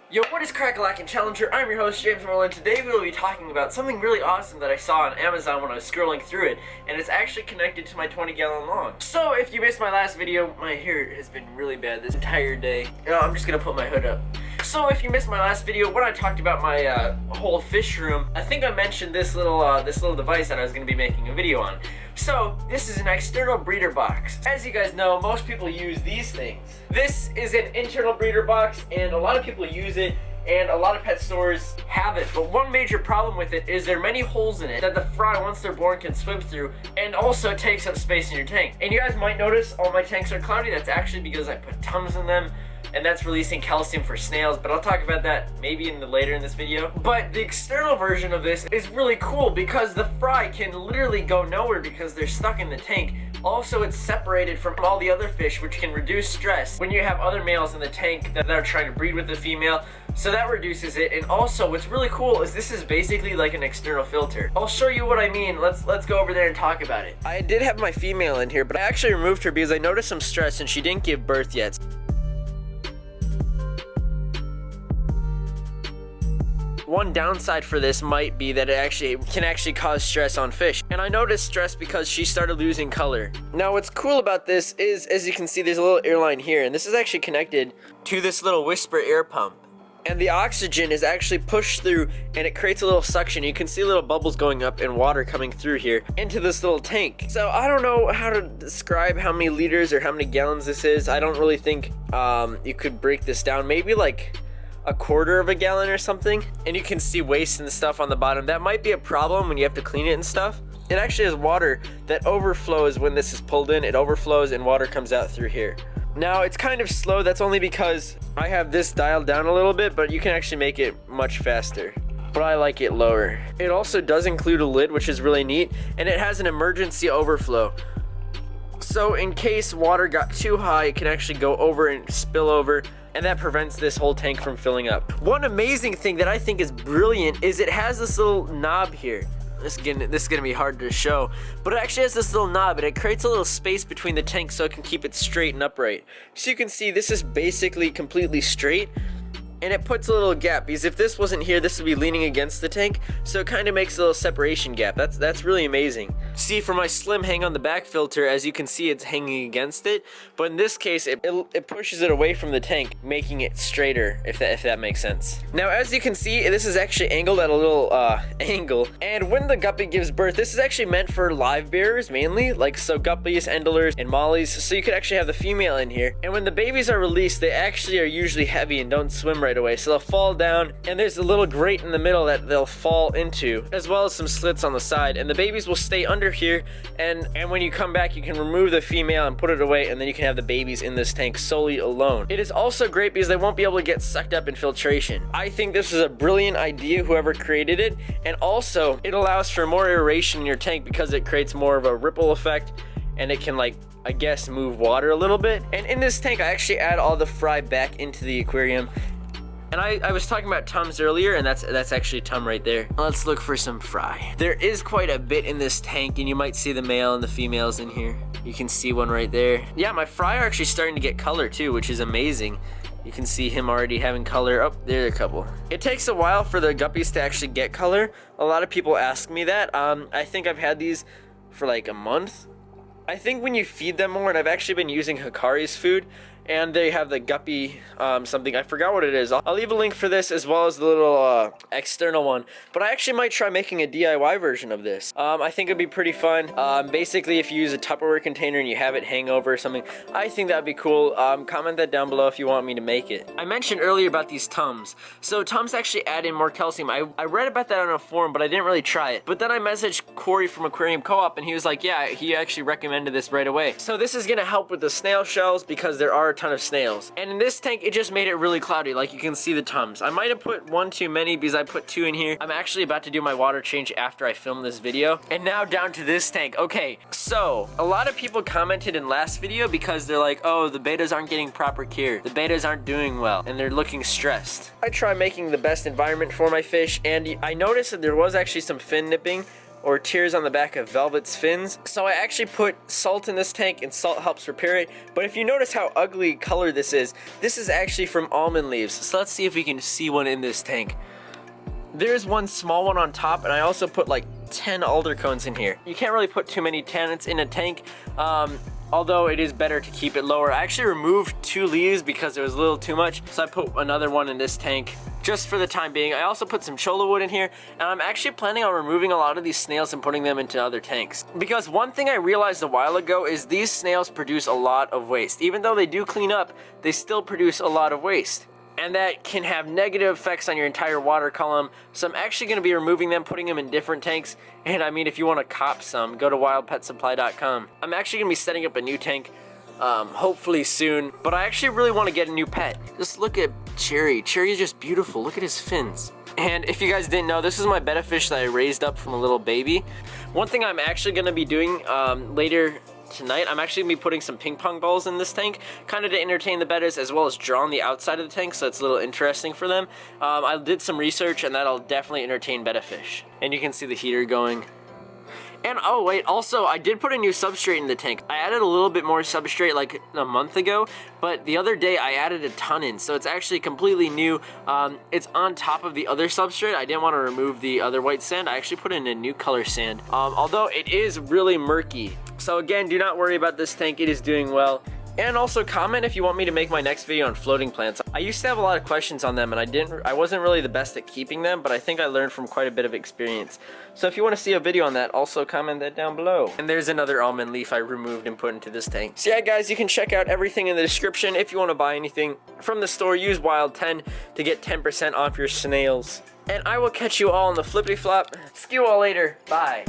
Yo, what is crack-a-lackin' Challenger? I'm your host, James Morelan. Today we will be talking about something really awesome that I saw on Amazon when I was scrolling through it, and it's actually connected to my 20-gallon lawn. So, if you missed my last video, my hair has been really bad this entire day. I'm just gonna put my hood up. So, if you missed my last video, when I talked about my whole fish room, I think I mentioned this little device that I was gonna be making a video on. So, this is an external breeder box. As you guys know, most people use these things. This is an internal breeder box, and a lot of people use it, and a lot of pet stores have it. But one major problem with it is there are many holes in it that the fry, once they're born, can swim through, and also it takes up space in your tank. And you guys might notice all my tanks are cloudy. That's actually because I put Tums in them, and that's releasing calcium for snails, but I'll talk about that maybe later in this video. But the external version of this is really cool because the fry can literally go nowhere because they're stuck in the tank. Also, it's separated from all the other fish, which can reduce stress when you have other males in the tank that are trying to breed with the female. So that reduces it. And also, what's really cool is this is basically like an external filter. I'll show you what I mean. Let's go over there and talk about it. I did have my female in here, but I actually removed her because I noticed some stress and she didn't give birth yet. One downside for this might be that it can cause stress on fish. And I noticed stress because she started losing color. Now what's cool about this is, as you can see, there's a little air line here, and this is actually connected to this little Whisper air pump. And the oxygen is actually pushed through, and it creates a little suction. You can see little bubbles going up and water coming through here into this little tank. So I don't know how to describe how many liters or how many gallons this is. I don't really think you could break this down. Maybe like a quarter of a gallon or something. And you can see waste and stuff on the bottom. That might be a problem when you have to clean it and stuff. It actually has water that overflows when this is pulled in. It overflows and water comes out through here. Now it's kind of slow. That's only because I have this dialed down a little bit, but you can actually make it much faster. But I like it lower. It also does include a lid, which is really neat, and it has an emergency overflow. So in case water got too high, it can actually go over and spill over, and that prevents this whole tank from filling up. One amazing thing that I think is brilliant is it has this little knob here. This is gonna be hard to show, but it actually has this little knob, and it creates a little space between the tanks so it can keep it straight and upright. So you can see this is basically completely straight, and it puts a little gap, because if this wasn't here, this would be leaning against the tank, so it kind of makes a little separation gap. That's really amazing. See, for my slim hang on the back filter, as you can see, it's hanging against it, but in this case, it pushes it away from the tank, making it straighter, if that makes sense. Now, as you can see, this is actually angled at a little angle, and when the guppy gives birth, this is actually meant for live bearers mainly, like so guppies, endlers, and mollies, so you could actually have the female in here, and when the babies are released, they actually are usually heavy and don't swim right away, so they'll fall down, and there's a little grate in the middle that they'll fall into, as well as some slits on the side, and the babies will stay under here, and when you come back, you can remove the female and put it away, and then you can have the babies in this tank solely alone. It is also great because they won't be able to get sucked up in filtration. I think this is a brilliant idea, whoever created it, and also it allows for more aeration in your tank because it creates more of a ripple effect, and it can, like, I guess, move water a little bit. And in this tank, I actually add all the fry back into the aquarium. And I was talking about Tums earlier, and that's actually a Tum right there. Let's look for some fry. There is quite a bit in this tank, and you might see the male and the females in here. You can see one right there. Yeah, my fry are actually starting to get color too, which is amazing. You can see him already having color. Oh, there's a couple. It takes a while for the guppies to actually get color. A lot of people ask me that. I think I've had these for like a month. I think when you feed them more, and I've actually been using Hikari's food, and they have the guppy something. I forgot what it is. I'll leave a link for this as well as the little external one. But I actually might try making a DIY version of this. I think it'd be pretty fun. Basically, if you use a Tupperware container and you have it hang over or something, I think that'd be cool. Comment that down below if you want me to make it. I mentioned earlier about these Tums. So Tums actually add in more calcium. I read about that on a forum, but I didn't really try it. But then I messaged Corey from Aquarium Co-op, and he was like, yeah, he actually recommended this right away. So this is gonna help with the snail shells because there are a ton of snails. And in this tank, it just made it really cloudy. Like you can see the Tums. I might have put one too many because I put 2 in here. I'm actually about to do my water change after I film this video. And now down to this tank. Okay, so a lot of people commented in last video because they're like, oh, the betas aren't getting proper care. The betas aren't doing well and they're looking stressed. I try making the best environment for my fish, and I noticed that there was actually some fin nipping or tears on the back of Velvet's fins. So I actually put salt in this tank, and salt helps repair it. But if you notice how ugly color this is actually from almond leaves. So let's see if we can see one in this tank. There's one small one on top, and I also put like 10 alder cones in here. You can't really put too many tannins in a tank, although it is better to keep it lower. I actually removed 2 leaves because it was a little too much, so I put another one in this tank just for the time being. I also put some cholla wood in here, and I'm actually planning on removing a lot of these snails and putting them into other tanks. Because one thing I realized a while ago is these snails produce a lot of waste. Even though they do clean up, they still produce a lot of waste. And that can have negative effects on your entire water column. So I'm actually going to be removing them, putting them in different tanks. And I mean, if you want to cop some, go to wildpetsupply.com. I'm actually going to be setting up a new tank, hopefully soon. But I actually really want to get a new pet. Just look at Cherry. Cherry is just beautiful. Look at his fins. And if you guys didn't know, this is my betta fish that I raised up from a little baby. One thing I'm actually going to be doing later tonight, I'm actually going to be putting some ping pong balls in this tank, kind of to entertain the bettas, as well as draw on the outside of the tank, so it's a little interesting for them. I did some research, and that'll definitely entertain betta fish. And you can see the heater going. And oh wait, also I did put a new substrate in the tank. I added a little bit more substrate like a month ago, but the other day I added a ton in, so it's actually completely new. It's on top of the other substrate. I didn't want to remove the other white sand. I actually put in a new color sand, although it is really murky. So again, do not worry about this tank, it is doing well. And also comment if you want me to make my next video on floating plants. I used to have a lot of questions on them, and I wasn't really the best at keeping them, but I think I learned from quite a bit of experience. So if you want to see a video on that, also comment that down below. And there's another almond leaf I removed and put into this tank. So yeah guys, you can check out everything in the description. If you want to buy anything from the store, use WILD10 to get 10% off your snails. And I will catch you all on the flippity flop. See you all later. Bye.